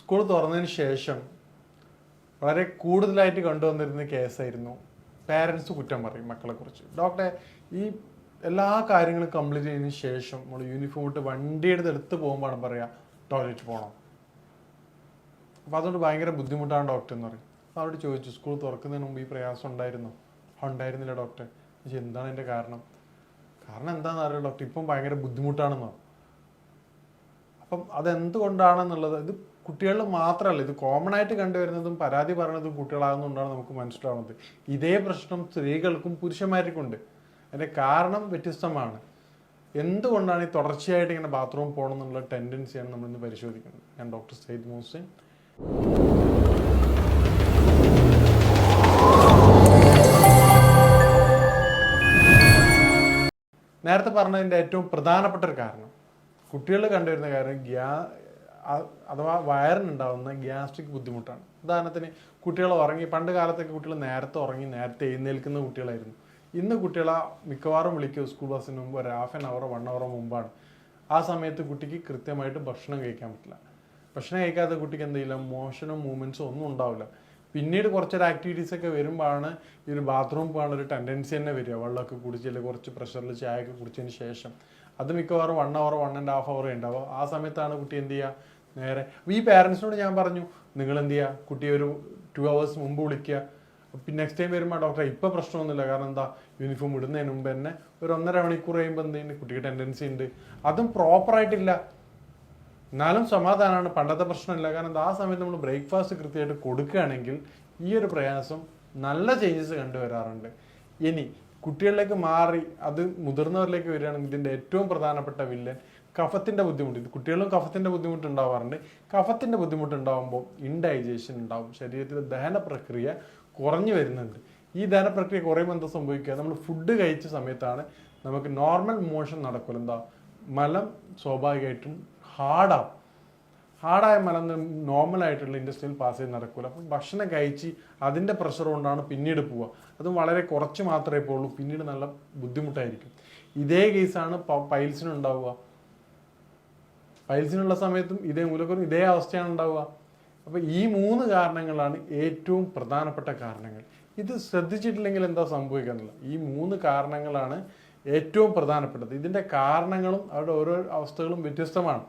School തുറന്നതിന് ശേഷം വളരെ കൂടുതലായിട്ട് കണ്ടുവന്നിരുന്ന കേസായിരുന്നു പാരൻസ് കുറ്റം പറയും മക്കളെക്കുറിച്ച്. ഡോക്ടറെ, ഈ എല്ലാ കാര്യങ്ങളും കംപ്ലീറ്റ് ചെയ്തതിന് ശേഷം നമ്മൾ യൂണിഫോം ഇട്ട് വണ്ടിയുടെ എടുത്ത് പോകുമ്പോഴാണ് പറയുക ടോയ്ലറ്റ് പോകണം. അപ്പോൾ അതുകൊണ്ട് ഭയങ്കര ബുദ്ധിമുട്ടാണ് ഡോക്ടർ എന്ന് പറയും. അപ്പോൾ അവരോട് ചോദിച്ചു, സ്കൂൾ തുറക്കുന്നതിന് മുമ്പ് ഈ പ്രയാസം ഉണ്ടായിരുന്നോ? ഉണ്ടായിരുന്നില്ല ഡോക്ടർ. എന്താണ് എൻ്റെ കാരണം എന്താണെന്ന് അറിയാം ഡോക്ടർ, ഇപ്പം ഭയങ്കര ബുദ്ധിമുട്ടാണെന്നോ. അപ്പം അതെന്തുകൊണ്ടാണെന്നുള്ളത് ഇത് കുട്ടികളിൽ മാത്രമല്ല, ഇത് കോമൺ ആയിട്ട് കണ്ടുവരുന്നതും പരാതി പറയുന്നതും കുട്ടികളാകുന്നതുകൊണ്ടാണ് നമുക്ക് മനസ്സിലാവുന്നത്. ഇതേ പ്രശ്നം സ്ത്രീകൾക്കും പുരുഷന്മാർക്കും ഉണ്ട്. അതിൻ്റെ കാരണം വ്യത്യസ്തമാണ്. എന്തുകൊണ്ടാണ് ഈ തുടർച്ചയായിട്ട് ഇങ്ങനെ ബാത്റൂം പോകണം എന്നുള്ള ടെൻഡൻസിയാണ് നമ്മളിന്ന് പരിശോധിക്കുന്നത്. ഞാൻ ഡോക്ടർ സയ്യിദ് മുഹസിൻ. നേരത്തെ പറഞ്ഞതിൻ്റെ ഏറ്റവും പ്രധാനപ്പെട്ട ഒരു കാരണം, കുട്ടികളിൽ കണ്ടുവരുന്ന കാര്യം അഥവാ വയറിനുണ്ടാകുന്ന ഗ്യാസ്ട്രിക് ബുദ്ധിമുട്ടാണ്. ഉദാഹരണത്തിന്, കുട്ടികൾ ഉറങ്ങി, പണ്ട് കാലത്തൊക്കെ കുട്ടികൾ നേരത്തെ ഉറങ്ങി നേരത്തെ എഴുന്നേൽക്കുന്ന കുട്ടികളായിരുന്നു. ഇന്ന് കുട്ടികളെ മിക്കവാറും വിളിക്കുക സ്കൂൾ ബസ്സിന് മുമ്പ് ഒരു ഹാഫ് ആൻ അവറോ 1 hour മുമ്പാണ്. ആ സമയത്ത് കുട്ടിക്ക് കൃത്യമായിട്ട് ഭക്ഷണം കഴിക്കാൻ പറ്റില്ല. ഭക്ഷണം കഴിക്കാത്ത കുട്ടിക്ക് എന്തെങ്കിലും മോഷനും മൂവ്മെൻറ്റ്സും ഒന്നും ഉണ്ടാവില്ല. പിന്നീട് കുറച്ചൊരു ആക്ടിവിറ്റീസൊക്കെ വരുമ്പോഴാണ് ഈ ഒരു ബാത്റൂം പോകാനുള്ള ഒരു ടെൻഡൻസി തന്നെ വരിക. വെള്ളമൊക്കെ കുടിച്ചില്ല, കുറച്ച് പ്രഷറിൽ ചായയൊക്കെ കുടിച്ചതിന് ശേഷം. അത് മിക്കവാറും 1 hour 1.5 hour ഉണ്ടാവും. ആ സമയത്താണ് കുട്ടി എന്ത് ചെയ്യുക, നേരെ. ഈ പാരൻസിനോട് ഞാൻ പറഞ്ഞു, നിങ്ങൾ എന്ത് ചെയ്യുക, കുട്ടിയെ ഒരു 2 hours മുമ്പ് വിളിക്കുക. പിന്നെ നെക്സ്റ്റ് ടൈം വരുമ്പോൾ ഡോക്ടറെ ഇപ്പം പ്രശ്നമൊന്നുമില്ല, കാരണം എന്താ, യൂണിഫോം ഇടുന്നതിന് മുമ്പ് തന്നെ ഒരു 1.5 മണിക്കൂർ കഴിയുമ്പോൾ എന്ത് ചെയ്യുന്നത്, കുട്ടിക്ക് ടെൻഡൻസി ഉണ്ട്. അതും പ്രോപ്പറായിട്ടില്ല, എന്നാലും സമാധാനമാണ്, പണ്ടത്തെ പ്രശ്നമില്ല. കാരണം ആ സമയത്ത് നമ്മൾ ബ്രേക്ക്ഫാസ്റ്റ് കൃത്യമായിട്ട് കൊടുക്കുകയാണെങ്കിൽ ഈ ഒരു പ്രയാസം നല്ല ചേഞ്ചസ് കണ്ടുവരാറുണ്ട്. ഇനി കുട്ടികളിലേക്ക് മാറി അത് മുതിർന്നവരിലേക്ക് വരികയാണെങ്കിൽ ഇതിൻ്റെ ഏറ്റവും പ്രധാനപ്പെട്ട വില്ലൻ കഫത്തിൻ്റെ ബുദ്ധിമുട്ട്. ഇത് കുട്ടികളും കഫത്തിൻ്റെ ബുദ്ധിമുട്ട് ഉണ്ടാവാറുണ്ട്. കഫത്തിൻ്റെ ബുദ്ധിമുട്ട് ഉണ്ടാകുമ്പോൾ ഇൻഡൈജഷൻ ഉണ്ടാവും, ശരീരത്തിലെ ദഹന പ്രക്രിയ കുറഞ്ഞു വരുന്നുണ്ട്. ഈ ദഹന പ്രക്രിയ കുറയുമ്പോൾ എന്താ സംഭവിക്കുക, നമ്മൾ ഫുഡ് കഴിച്ച സമയത്താണ് നമുക്ക് നോർമൽ മോഷൻ നടക്കില്ല. എന്താ, മലം സ്വാഭാവികമായിട്ടും ഹാർഡായ മലം നോർമലായിട്ടുള്ള ഇൻഡസ്ട്രിയിൽ പാസ് ചെയ്ത് നടക്കില്ല. അപ്പം ഭക്ഷണം കഴിച്ച് അതിൻ്റെ പ്രഷർ കൊണ്ടാണ് പിന്നീട് പോവുക. അതും വളരെ കുറച്ച് മാത്രമേ പോകുള്ളൂ, പിന്നീട് നല്ല ബുദ്ധിമുട്ടായിരിക്കും. ഇതേ കേസാണ് പൈൽസിനുണ്ടാവുക. പൈൽസിനുള്ള സമയത്തും ഇതേ മൂലക്കും ഇതേ അവസ്ഥയാണ് ഉണ്ടാവുക. അപ്പോൾ ഈ 3 കാരണങ്ങളാണ് ഏറ്റവും പ്രധാനപ്പെട്ട കാരണങ്ങൾ. ഇത് ശ്രദ്ധിച്ചിട്ടില്ലെങ്കിൽ എന്താ സംഭവിക്കാന്നില്ല, ഈ 3 കാരണങ്ങളാണ് ഏറ്റവും പ്രധാനപ്പെട്ടത്. ഇതിൻ്റെ കാരണങ്ങളും അവരുടെ ഓരോ അവസ്ഥകളും വ്യത്യസ്തമാണ്.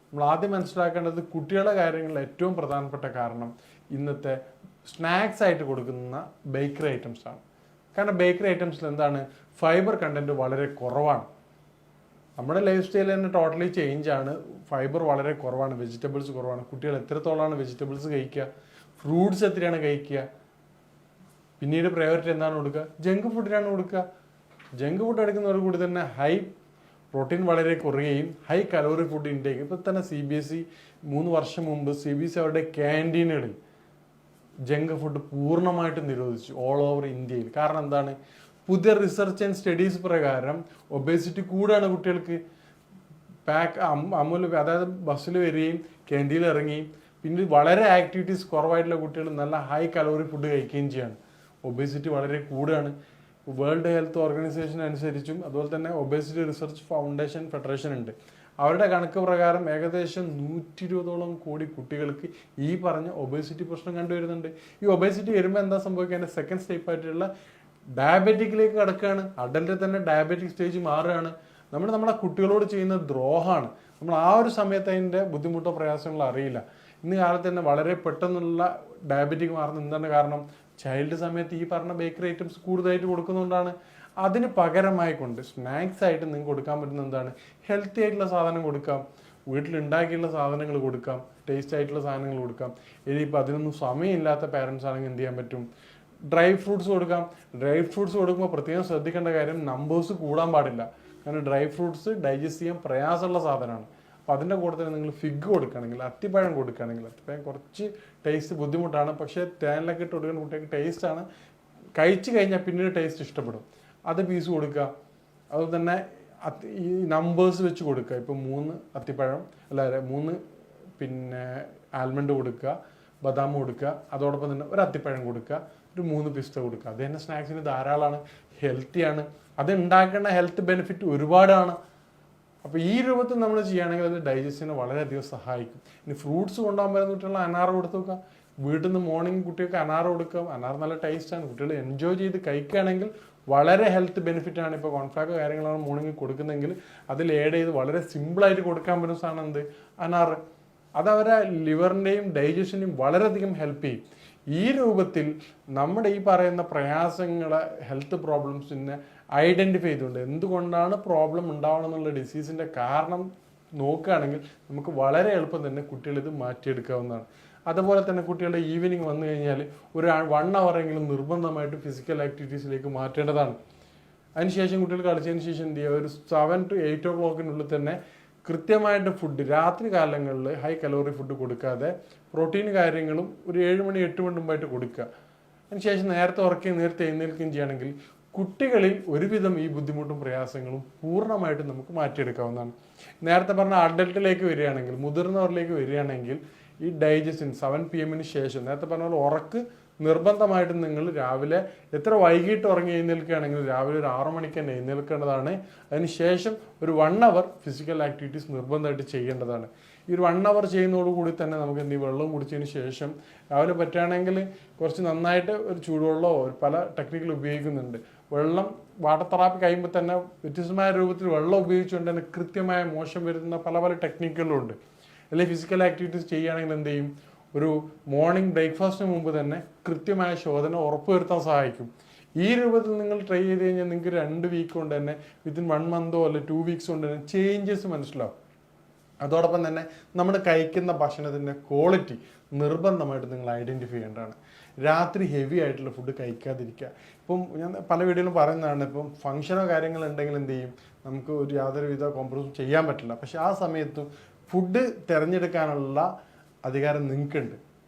നമ്മൾ ആദ്യം മനസ്സിലാക്കേണ്ടത് കുട്ടികളുടെ കാര്യങ്ങളിൽ ഏറ്റവും പ്രധാനപ്പെട്ട കാരണം ഇന്നത്തെ സ്നാക്സ് ആയിട്ട് കൊടുക്കുന്ന ബേക്കറി ഐറ്റംസ് ആണ്. കാരണം ബേക്കറി ഐറ്റംസിൽ എന്താണ്, ഫൈബർ കണ്ടന്റ് വളരെ കുറവാണ്. നമ്മുടെ ലൈഫ് സ്റ്റൈൽ തന്നെ ടോട്ടലി ചേഞ്ച് ആണ്. ഫൈബർ വളരെ കുറവാണ്, വെജിറ്റബിൾസ് കുറവാണ്. കുട്ടികൾ എത്രത്തോളമാണ് വെജിറ്റബിൾസ് കഴിക്കുക, ഫ്രൂട്ട്സ് എത്രയാണ് കഴിക്കുക. പിന്നീട് പ്രയോറിറ്റി എന്താണ് കൊടുക്കുക, ജങ്ക് ഫുഡിനാണ് കൊടുക്കുക. ജങ്ക് ഫുഡ് എടുക്കുന്നവർ കൂടി തന്നെ ഹൈ പ്രോട്ടീൻ വളരെ കുറയുകയും ഹൈ കലോറി ഫുഡ് ഇൻടേക്ക്. ഇപ്പോൾ തന്നെ CBSE 3 വർഷം മുമ്പ് CBSE അവരുടെ ക്യാൻറ്റീനുകളിൽ ജങ്ക് ഫുഡ് പൂർണ്ണമായിട്ട് നിരോധിച്ചു ഓൾ ഓവർ ഇന്ത്യയിൽ. കാരണം എന്താണ്, പുതിയ റിസർച്ച് ആൻഡ് സ്റ്റഡീസ് പ്രകാരം ഒബേസിറ്റി കൂടാണ് കുട്ടികൾക്ക്. അതായത് ബസ്സിൽ വരികയും ക്യാൻറ്റീനിൽ ഇറങ്ങുകയും പിന്നീട് വളരെ ആക്ടിവിറ്റീസ് കുറവായിട്ടുള്ള കുട്ടികൾ നല്ല ഹൈ കലോറി ഫുഡ് കഴിക്കുകയും ചെയ്യാണ്. ഒബേസിറ്റി വളരെ കൂടുകയാണ്. വേൾഡ് ഹെൽത്ത് ഓർഗനൈസേഷൻ അനുസരിച്ചും അതുപോലെ തന്നെ ഒബേസിറ്റി റിസർച്ച് ഫൗണ്ടേഷൻ ഫെഡറേഷൻ ഉണ്ട്. അവരുടെ കണക്ക് പ്രകാരം ഏകദേശം 120ഓളം കോടി കുട്ടികൾക്ക് ഈ പറഞ്ഞ ഒബേസിറ്റി പ്രശ്നം കണ്ടുവരുന്നുണ്ട്. ഈ ഒബേസിറ്റി വരുമ്പോൾ എന്താ സംഭവിക്കുക, അതിൻ്റെ സെക്കൻഡ് സ്റ്റെപ്പ് ആയിട്ടുള്ള ഡയബറ്റിക്കിലേക്ക് കിടക്കുകയാണ്. അഡൽറ്റിൽ തന്നെ ഡയബറ്റിക് സ്റ്റേജ് മാറുകയാണ്. നമ്മളെ കുട്ടികളോട് ചെയ്യുന്ന ദ്രോഹമാണ്. നമ്മൾ ആ ഒരു സമയത്ത് അതിൻ്റെ ബുദ്ധിമുട്ടോ പ്രയാസങ്ങളോ അറിയില്ല. ഇന്ന് കാലത്ത് തന്നെ വളരെ പെട്ടെന്നുള്ള ഡയബറ്റിക് മാറുന്ന എന്താണ് കാരണം, ചൈൽഡ് സമയത്ത് ഈ പറഞ്ഞ ബേക്കറി ഐറ്റംസ് കൂടുതലായിട്ട് കൊടുക്കുന്നതുകൊണ്ടാണ്. അതിന് പകരമായിക്കൊണ്ട് സ്നാക്സ് ആയിട്ട് നിങ്ങൾക്ക് കൊടുക്കാൻ പറ്റുന്ന എന്താണ്, ഹെൽത്തി ആയിട്ടുള്ള സാധനം കൊടുക്കാം, വീട്ടിലുണ്ടാക്കിയുള്ള സാധനങ്ങൾ കൊടുക്കാം, ടേസ്റ്റ് ആയിട്ടുള്ള സാധനങ്ങൾ കൊടുക്കാം. ഇനിയിപ്പോൾ അതിനൊന്നും സമയമില്ലാത്ത പാരൻസ് ആണെങ്കിൽ എന്ത് ചെയ്യാൻ പറ്റും, ഡ്രൈ ഫ്രൂട്ട്സ് കൊടുക്കാം. ഡ്രൈ ഫ്രൂട്ട്സ് കൊടുക്കുമ്പോൾ പ്രത്യേകം ശ്രദ്ധിക്കേണ്ട കാര്യം, നമ്പേഴ്സ് കൂടാൻ പാടില്ല. കാരണം ഡ്രൈ ഫ്രൂട്ട്സ് ഡൈജസ്റ്റ് ചെയ്യാൻ പ്രയാസമുള്ള സാധനമാണ്. അപ്പോൾ അതിൻ്റെ കൂടെ തന്നെ നിങ്ങൾ ഫിഗ് കൊടുക്കുകയാണെങ്കിൽ, അത്തിപ്പഴം കൊടുക്കുകയാണെങ്കിൽ, അത്തിപ്പഴം കുറച്ച് ടേസ്റ്റ് ബുദ്ധിമുട്ടാണ്, പക്ഷേ തേനിലൊക്കെ ഇട്ട് കൊടുക്കുന്ന കുട്ടികൾക്ക് ടേസ്റ്റാണ്. കഴിച്ച് കഴിഞ്ഞാൽ പിന്നീട് ടേസ്റ്റ് ഇഷ്ടപ്പെടും. അത് പീസ് കൊടുക്കുക. അതുപോലെ തന്നെ ഈ നമ്പേഴ്സ് വെച്ച് കൊടുക്കുക. ഇപ്പോൾ 3 അത്തിപ്പഴം 3 ആൽമണ്ട് കൊടുക്കുക, ബദാം കൊടുക്കുക, അതോടൊപ്പം തന്നെ ഒരു അത്തിപ്പഴം കൊടുക്കുക, ഒരു 3 പിസ്ത കൊടുക്കുക. അത് തന്നെ സ്നാക്സിന് ധാരാളമാണ്, ഹെൽത്തിയാണ്. അത് ഉണ്ടാക്കുന്ന ഹെൽത്ത് ബെനിഫിറ്റ് ഒരുപാടാണ്. അപ്പോൾ ഈ രൂപത്തിൽ നമ്മൾ ചെയ്യുകയാണെങ്കിൽ അത് ഡൈജസ്റ്റിനെ വളരെയധികം സഹായിക്കും. ഇനി ഫ്രൂട്ട്സ് കൊണ്ടുപോകാൻ പറ്റുന്ന കുട്ടികൾ അനാറ് കൊടുത്തു നോക്കാം. വീട്ടിൽ നിന്ന് മോർണിംഗ് കുട്ടികൾക്ക് അനാറ് കൊടുക്കാം. അനാറ് നല്ല ടേസ്റ്റാണ്. കുട്ടികൾ എൻജോയ് ചെയ്ത് കഴിക്കുകയാണെങ്കിൽ വളരെ ഹെൽത്ത് ബെനിഫിറ്റ് ആണ്. ഇപ്പോൾ കോൺഫ്ലാക്ക് കാര്യങ്ങളാണ് മോർണിംഗ് കൊടുക്കുന്നതെങ്കിൽ അതിൽ ആഡ് ചെയ്ത് വളരെ സിമ്പിളായിട്ട് കൊടുക്കാൻ പറ്റുന്ന സാധനം എന്ത്, അനാറ്. അത് അവരെ ലിവറിൻ്റെയും ഡൈജഷനെയും വളരെയധികം ഹെൽപ്പ് ചെയ്യും. ഈ രൂപത്തിൽ നമ്മുടെ ഈ പറയുന്ന പ്രയാസങ്ങളെ, ഹെൽത്ത് പ്രോബ്ലംസിനെ ഐഡൻറ്റിഫൈ ചെയ്തുകൊണ്ട് എന്തുകൊണ്ടാണ് പ്രോബ്ലം ഉണ്ടാവണം എന്നുള്ള ഡിസീസിൻ്റെ കാരണം നോക്കുകയാണെങ്കിൽ നമുക്ക് വളരെ എളുപ്പം തന്നെ കുട്ടികൾ ഇത് മാറ്റിയെടുക്കാവുന്നതാണ്. അതുപോലെ തന്നെ കുട്ടികളുടെ ഈവനിങ് വന്നു കഴിഞ്ഞാൽ ഒരു 1 അവറെങ്കിലും നിർബന്ധമായിട്ട് ഫിസിക്കൽ ആക്ടിവിറ്റീസിലേക്ക് മാറ്റേണ്ടതാണ്. അതിനുശേഷം കുട്ടികൾ കളിച്ചതിന് ശേഷം എന്ത് ചെയ്യുക, ഒരു 7 to 8 o'clock തന്നെ കൃത്യമായിട്ട് ഫുഡ്, രാത്രി കാലങ്ങളിൽ ഹൈ കലോറി ഫുഡ് കൊടുക്കാതെ പ്രോട്ടീൻ കാര്യങ്ങളും ഒരു 7 മണി 8 മണി മുമ്പായിട്ട് കൊടുക്കുക. അതിനുശേഷം നേരത്തെ ഉറക്കുകയും നേരത്തെ എഴുന്നേൽക്കുകയും ചെയ്യുകയാണെങ്കിൽ കുട്ടികളിൽ ഒരുവിധം ഈ ബുദ്ധിമുട്ടും പ്രയാസങ്ങളും പൂർണ്ണമായിട്ടും നമുക്ക് മാറ്റിയെടുക്കാവുന്നതാണ്. നേരത്തെ പറഞ്ഞ അഡൽട്ടിലേക്ക് വരികയാണെങ്കിൽ, മുതിർന്നവരിലേക്ക് വരികയാണെങ്കിൽ ഈ ഡൈജഷൻ 7 PM ശേഷം നേരത്തെ പറഞ്ഞ പോലെ ഉറക്ക് നിർബന്ധമായിട്ടും നിങ്ങൾ രാവിലെ എത്ര വൈകിട്ട് ഉറങ്ങി എഴുന്നേൽക്കുകയാണെങ്കിൽ രാവിലെ ഒരു 6 മണിക്ക് തന്നെ എഴുന്നേൽക്കേണ്ടതാണ്. അതിനുശേഷം ഒരു 1 അവർ ഫിസിക്കൽ ആക്ടിവിറ്റീസ് നിർബന്ധമായിട്ട് ചെയ്യേണ്ടതാണ്. ഈ ഒരു 1 അവർ ചെയ്യുന്നതോടുകൂടി തന്നെ നമുക്ക് എന്ത് വെള്ളം കുടിച്ചതിന് ശേഷം രാവിലെ പറ്റുകയാണെങ്കിൽ കുറച്ച് നന്നായിട്ട് ഒരു ചൂടുവെള്ളമോ പല ടെക്നിക്കൽ ഉപയോഗിക്കുന്നുണ്ട്. വെള്ളം വാട്ടർ തെറാപ്പി കഴിയുമ്പോൾ തന്നെ വ്യത്യസ്തമായ രൂപത്തിൽ വെള്ളം ഉപയോഗിച്ചുകൊണ്ട് തന്നെ കൃത്യമായ മോശം വരുന്ന പല പല ടെക്നിക്കുകളുണ്ട്. അല്ലെങ്കിൽ ഫിസിക്കൽ ആക്ടിവിറ്റീസ് ചെയ്യുകയാണെങ്കിൽ എന്ത് ചെയ്യും, ഒരു മോർണിംഗ് ബ്രേക്ക്ഫാസ്റ്റിന് മുമ്പ് തന്നെ കൃത്യമായ ശോധന ഉറപ്പുവരുത്താൻ സഹായിക്കും. ഈ രൂപത്തിൽ നിങ്ങൾ ട്രൈ ചെയ്ത് കഴിഞ്ഞാൽ നിങ്ങൾക്ക് 2 വീക്ക് കൊണ്ട് തന്നെ വിത്തിൻ 1 മന്തോ അല്ലെ 2 വീക്സ് കൊണ്ട് തന്നെ ചേഞ്ചസ് മനസ്സിലാവും. അതോടൊപ്പം തന്നെ നമ്മൾ കഴിക്കുന്ന ഭക്ഷണത്തിൻ്റെ ക്വാളിറ്റി നിർബന്ധമായിട്ട് നിങ്ങൾ ഐഡൻറ്റിഫൈ ചെയ്യേണ്ടതാണ്. രാത്രി ഹെവി ആയിട്ടുള്ള ഫുഡ് കഴിക്കാതിരിക്കുക. ഇപ്പം ഞാൻ പല വീഡിയോയിലും പറയുന്നതാണ്, ഇപ്പം ഫംഗ്ഷനോ കാര്യങ്ങളുണ്ടെങ്കിൽ എന്ത് ചെയ്യും, നമുക്ക് ഒരു യാതൊരുവിധ കോംപ്രമൈസും ചെയ്യാൻ പറ്റില്ല. പക്ഷെ ആ സമയത്തും ഫുഡ് തിരഞ്ഞെടുക്കാനുള്ള അധികാരം നിങ്ങൾക്കുണ്ട്.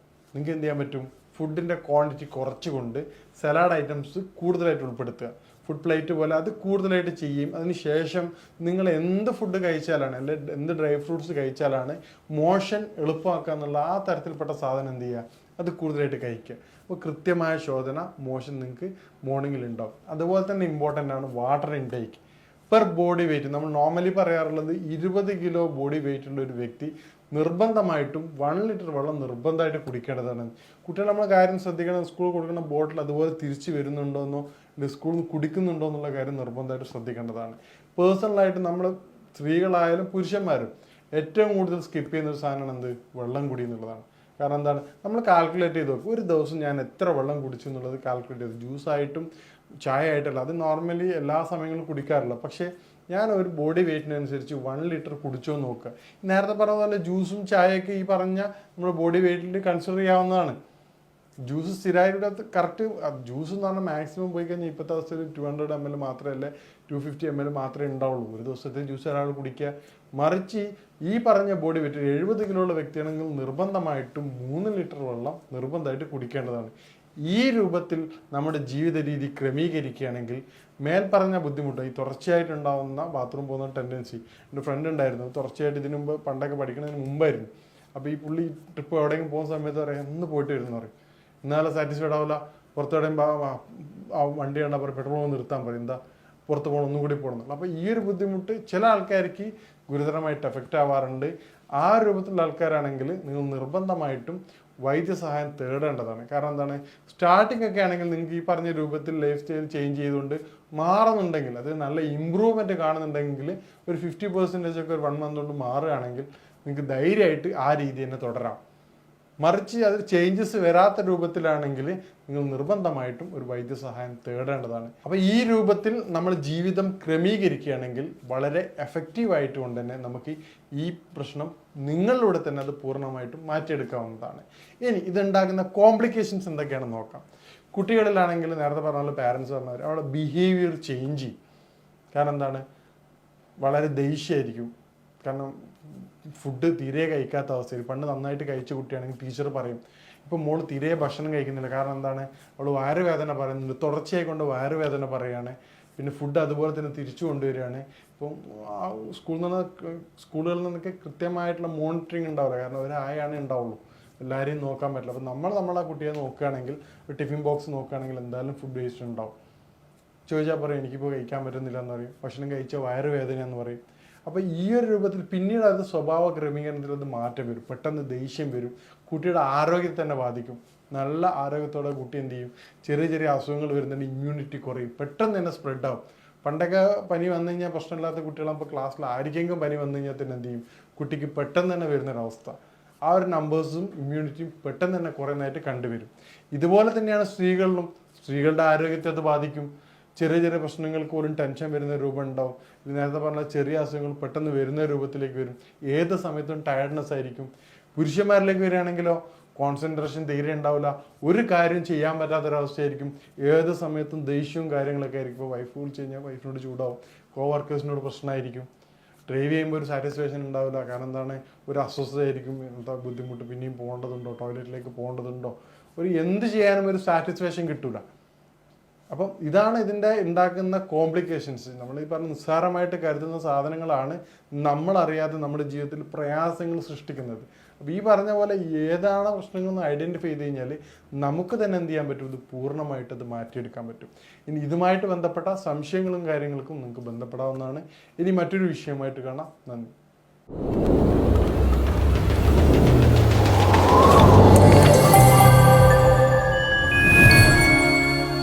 നിങ്ങൾക്ക് എന്ത് ചെയ്യാൻ പറ്റും, ഫുഡിൻ്റെ ക്വാണ്ടിറ്റി കുറച്ചുകൊണ്ട് സലാഡ് ഐറ്റംസ് കൂടുതലായിട്ട് ഉൾപ്പെടുത്തുക. ഫുഡ് പ്ലേറ്റ് പോലെ അത് കൂടുതലായിട്ട് ചെയ്യും. അതിനുശേഷം നിങ്ങൾ എന്ത് ഫുഡ് കഴിച്ചാലാണ്, അല്ലെങ്കിൽ എന്ത് ഡ്രൈ ഫ്രൂട്ട്സ് കഴിച്ചാലാണ് മോഷൻ എളുപ്പമാക്കുക എന്നുള്ള ആ തരത്തിൽപ്പെട്ട സാധനം എന്ത് ചെയ്യുക, അത് കൂടുതലായിട്ട് കഴിക്കുക. അപ്പോൾ കൃത്യമായ ശോധന മോഷൻ നിങ്ങൾക്ക് മോർണിംഗിൽ ഉണ്ടാവും. അതുപോലെ തന്നെ ഇമ്പോർട്ടൻ്റ് ആണ് water intake. Per body weight നമ്മൾ നോർമലി പറയാറുള്ളത് 20 കിലോ ബോഡി വെയിറ്റ് ഉള്ള ഒരു വ്യക്തി നിർബന്ധമായിട്ടും 1 ലിറ്റർ വെള്ളം നിർബന്ധമായിട്ട് കുടിക്കേണ്ടതാണ്. കുട്ടികൾ നമ്മൾ കാര്യം ശ്രദ്ധിക്കണം, സ്കൂളിൽ കൊടുക്കുന്ന ബോട്ടിൽ അതുപോലെ തിരിച്ചു വരുന്നുണ്ടോയെന്നോ അല്ലെങ്കിൽ സ്കൂളിൽ നിന്ന് കുടിക്കുന്നുണ്ടോ എന്നുള്ള കാര്യം നിർബന്ധമായിട്ട് ശ്രദ്ധിക്കേണ്ടതാണ്. പേഴ്സണലായിട്ട് നമ്മൾ സ്ത്രീകളായാലും പുരുഷന്മാരും ഏറ്റവും കൂടുതൽ സ്കിപ്പ് ചെയ്യുന്ന ഒരു സാധനമാണ് എന്ത്, വെള്ളം കുടി എന്നുള്ളതാണ്. കാരണം എന്താണ്, നമ്മൾ കാൽക്കുലേറ്റ് ചെയ്ത് നോക്കും, ഒരു ദിവസം ഞാൻ എത്ര വെള്ളം കുടിച്ചു എന്നുള്ളത് കാൽക്കുലേറ്റ് ചെയ്ത്, ജ്യൂസായിട്ടും ചായ ആയിട്ടല്ല, അത് നോർമലി എല്ലാ സമയങ്ങളിലും കുടിക്കാറില്ല. പക്ഷേ ഞാൻ ഒരു ബോഡി വെയിറ്റിനനുസരിച്ച് 1 ലിറ്റർ കുടിച്ചോ നോക്കുക. നേരത്തെ പറഞ്ഞ പോലെ ജ്യൂസും ചായയൊക്കെ ഈ പറഞ്ഞ നമ്മുടെ ബോഡി വെയിറ്റിൽ കൺസിഡർ ചെയ്യാവുന്നതാണ്. ജ്യൂസ് സ്ഥിരമായിട്ട് കറക്റ്റ്, ജ്യൂസ് എന്ന് പറഞ്ഞാൽ മാക്സിമം പോയി കഴിഞ്ഞാൽ ഇപ്പോഴത്തെ അവസ്ഥയിൽ 200 ml മാത്രമല്ല 250 ml മാത്രമേ ഉണ്ടാവുള്ളൂ. ഒരു ദിവസത്തെ ജ്യൂസ് ഒരാൾ കുടിക്കുക. മറിച്ച് ഈ പറഞ്ഞ ബോഡി വെയിറ്റ് 70 കിലോ ഉള്ള വ്യക്തിയാണെങ്കിൽ നിർബന്ധമായിട്ടും 3 ലിറ്റർ വെള്ളം നിർബന്ധമായിട്ട് കുടിക്കേണ്ടതാണ്. ഈ രൂപത്തിൽ നമ്മുടെ ജീവിത രീതി ക്രമീകരിക്കുകയാണെങ്കിൽ മേൽപ്പറഞ്ഞ ബുദ്ധിമുട്ട്, ഈ തുടർച്ചയായിട്ടുണ്ടാകുന്ന ബാത്റൂം പോകുന്ന ടെൻഡൻസി, എൻ്റെ ഫ്രണ്ട് ഉണ്ടായിരുന്നു, തുടർച്ചയായിട്ട് ഇതിനു മുമ്പ് പണ്ടൊക്കെ പഠിക്കുന്നതിന് മുമ്പായിരുന്നു. അപ്പോൾ ഈ പുള്ളി ട്രിപ്പ് എവിടെയെങ്കിലും പോകുന്ന സമയത്ത് പറയാം ഒന്ന് പോയിട്ട് വരുന്നു പറയും. എന്നാലും സാറ്റിസ്ഫൈഡ് ആവില്ല. പുറത്തെവിടെയും വണ്ടി കണ്ടാൽ പറയും പെട്രോൾ നിർത്താൻ പറയും, എന്താ പുറത്ത് പോകണം, ഒന്നും കൂടി പോകണം. അപ്പോൾ ഈ ഒരു ബുദ്ധിമുട്ട് ചില ആൾക്കാർക്ക് ഗുരുതരമായിട്ട് എഫക്റ്റ് ആവാറുണ്ട്. ആ രൂപത്തിലുള്ള ആൾക്കാരാണെങ്കിൽ നിങ്ങൾ നിർബന്ധമായിട്ടും വൈദ്യസഹായം തേടേണ്ടതാണ്. കാരണം എന്താണ്, സ്റ്റാർട്ടിംഗ് ഒക്കെ ആണെങ്കിൽ നിങ്ങൾക്ക് ഈ പറഞ്ഞ രൂപത്തിൽ ലൈഫ് സ്റ്റൈൽ ചേഞ്ച് ചെയ്തുകൊണ്ട് മാറുന്നുണ്ടെങ്കിൽ, അത് നല്ല ഇമ്പ്രൂവ്മെൻറ്റ് കാണുന്നുണ്ടെങ്കിൽ ഒരു 50% ഒക്കെ ഒരു 1 മന്ത് കൊണ്ട് മാറുകയാണെങ്കിൽ നിങ്ങൾക്ക് ധൈര്യമായിട്ട് ആ രീതി തന്നെ തുടരാം. മറിച്ച് അത് ചേഞ്ചസ് വരാത്ത രൂപത്തിലാണെങ്കിൽ നിങ്ങൾ നിർബന്ധമായിട്ടും ഒരു വൈദ്യസഹായം തേടേണ്ടതാണ്. അപ്പോൾ ഈ രൂപത്തിൽ നമ്മൾ ജീവിതം ക്രമീകരിക്കുകയാണെങ്കിൽ വളരെ എഫക്റ്റീവായിട്ട് കൊണ്ട് തന്നെ നമുക്ക് ഈ പ്രശ്നം നിങ്ങളിലൂടെ തന്നെ അത് പൂർണ്ണമായിട്ടും മാറ്റിയെടുക്കാവുന്നതാണ്. ഇനി ഇതുണ്ടാകുന്ന കോംപ്ലിക്കേഷൻസ് എന്തൊക്കെയാണെന്ന് നോക്കാം. കുട്ടികളിലാണെങ്കിൽ നേരത്തെ പറഞ്ഞ പാരൻസ് പറഞ്ഞവർ അവരുടെ ബിഹേവിയർ ചേഞ്ച് ചെയ്യും. കാരണം എന്താണ്, വളരെ ദേഷ്യമായിരിക്കും. കാരണം ഫുഡ് തീരെ കഴിക്കാത്ത അവസ്ഥയിൽ, പണ്ട് നന്നായിട്ട് കഴിച്ച കുട്ടിയാണെങ്കിൽ ടീച്ചർ പറയും ഇപ്പം മോള് തീരെ ഭക്ഷണം കഴിക്കുന്നില്ല. കാരണം എന്താണ്, അവൾ വയറുവേദന പറയുന്നുണ്ട്, തുടർച്ചയായി കൊണ്ട് വയറുവേദന പറയുകയാണ്. പിന്നെ ഫുഡ് അതുപോലെ തന്നെ തിരിച്ചു കൊണ്ടുവരികയാണ്. ഇപ്പം സ്കൂളുകളിൽ നിന്നൊക്കെ കൃത്യമായിട്ടുള്ള മോണിറ്ററിങ് ഉണ്ടാവില്ല. കാരണം ഒരായാണ് ഉണ്ടാവുള്ളൂ, എല്ലാവരെയും നോക്കാൻ പറ്റില്ല. അപ്പം നമ്മളെ കുട്ടിയെ നോക്കുകയാണെങ്കിൽ, ഒരു ടിഫിൻ ബോക്സ് നോക്കുകയാണെങ്കിൽ എന്തായാലും ഫുഡ് വേസ്റ്റ് ഉണ്ടാവും. ചോദിച്ചാൽ പറയും എനിക്കിപ്പോൾ കഴിക്കാൻ പറ്റുന്നില്ല എന്ന് പറയും. ഭക്ഷണം കഴിച്ചാൽ വയറുവേദന എന്ന് പറയും. അപ്പോൾ ഈ ഒരു രൂപത്തിൽ പിന്നീട് അത് സ്വഭാവ ക്രമീകരണത്തിൽ അത് മാറ്റം വരും, പെട്ടെന്ന് ദേഷ്യം വരും, കുട്ടിയുടെ ആരോഗ്യത്തെ തന്നെ ബാധിക്കും. നല്ല ആരോഗ്യത്തോടെ കുട്ടി എന്ത് ചെയ്യും, ചെറിയ ചെറിയ അസുഖങ്ങൾ വരുന്നുണ്ട്, ഇമ്മ്യൂണിറ്റി കുറയും, പെട്ടെന്ന് തന്നെ സ്പ്രെഡ് ആവും. പണ്ടൊക്കെ പനി വന്നു കഴിഞ്ഞാൽ പ്രശ്നമില്ലാത്ത കുട്ടികളപ്പോൾ ക്ലാസ്സിൽ ആർക്കെങ്കിലും പനി വന്നു കഴിഞ്ഞാൽ തന്നെ എന്ത് ചെയ്യും, കുട്ടിക്ക് പെട്ടെന്ന് തന്നെ വരുന്നൊരവസ്ഥ. ആ ഒരു നമ്പേഴ്സും ഇമ്മ്യൂണിറ്റിയും പെട്ടെന്ന് തന്നെ കുറയുന്നതായിട്ട് കണ്ടുവരും. ഇതുപോലെ തന്നെയാണ് സ്ത്രീകളിലും. സ്ത്രീകളുടെ ആരോഗ്യത്തെ അത് ബാധിക്കും. ചെറിയ ചെറിയ പ്രശ്നങ്ങൾക്ക് പോലും ടെൻഷൻ വരുന്ന രൂപം ഉണ്ടാവും. നേരത്തെ പറഞ്ഞ ചെറിയ അസുഖങ്ങൾ പെട്ടെന്ന് വരുന്ന രൂപത്തിലേക്ക് വരും. ഏത് സമയത്തും ടയർഡ്നെസ് ആയിരിക്കും. പുരുഷന്മാരിലേക്ക് വരികയാണെങ്കിലോ കോൺസെൻട്രേഷൻ തീരെ ഉണ്ടാവില്ല, ഒരു കാര്യം ചെയ്യാൻ പറ്റാത്തൊരവസ്ഥയായിരിക്കും. ഏത് സമയത്തും ദേഷ്യവും കാര്യങ്ങളൊക്കെ ആയിരിക്കും. ഇപ്പോൾ വൈഫ് വിളിച്ച് കഴിഞ്ഞാൽ വൈഫിനോട് ചൂടാവും, കോവർക്കേഴ്സിനോട് പ്രശ്നമായിരിക്കും, ഡ്രൈവ് ചെയ്യുമ്പോൾ ഒരു സാറ്റിസ്ഫാക്ഷൻ ഉണ്ടാവില്ല. കാരണം എന്താണ്, ഒരു അസ്വസ്ഥതയായിരിക്കും, എന്താ ബുദ്ധിമുട്ട്, പിന്നെയും പോകേണ്ടതുണ്ടോ, ടോയ്ലറ്റിലേക്ക് പോകേണ്ടതുണ്ടോ, ഒരു എന്ത് ചെയ്യാനും ഒരു സാറ്റിസ്ഫാക്ഷൻ കിട്ടൂല. അപ്പം ഇതാണ് ഇതിൻ്റെ ഉണ്ടാക്കുന്ന കോംപ്ലിക്കേഷൻസ്. നമ്മൾ ഈ പറഞ്ഞ നിസ്സാരമായിട്ട് കരുതുന്ന സാധനങ്ങളാണ് നമ്മളറിയാതെ നമ്മുടെ ജീവിതത്തിൽ പ്രയാസങ്ങൾ സൃഷ്ടിക്കുന്നത്. അപ്പോൾ ഈ പറഞ്ഞ പോലെ ഏതാണ് പ്രശ്നങ്ങളെന്ന് ഐഡൻറ്റിഫൈ ചെയ്ത് കഴിഞ്ഞാൽ നമുക്ക് തന്നെ എന്ത് ചെയ്യാൻ പറ്റും, ഇത് പൂർണ്ണമായിട്ട് അത് മാറ്റിയെടുക്കാൻ പറ്റും. ഇനി ഇതുമായിട്ട് ബന്ധപ്പെട്ട സംശയങ്ങളും കാര്യങ്ങൾക്കും നിങ്ങൾക്ക് ബന്ധപ്പെടാവുന്നതാണ്. ഇനി മറ്റൊരു വിഷയമായിട്ട് കാണാം. നന്ദി.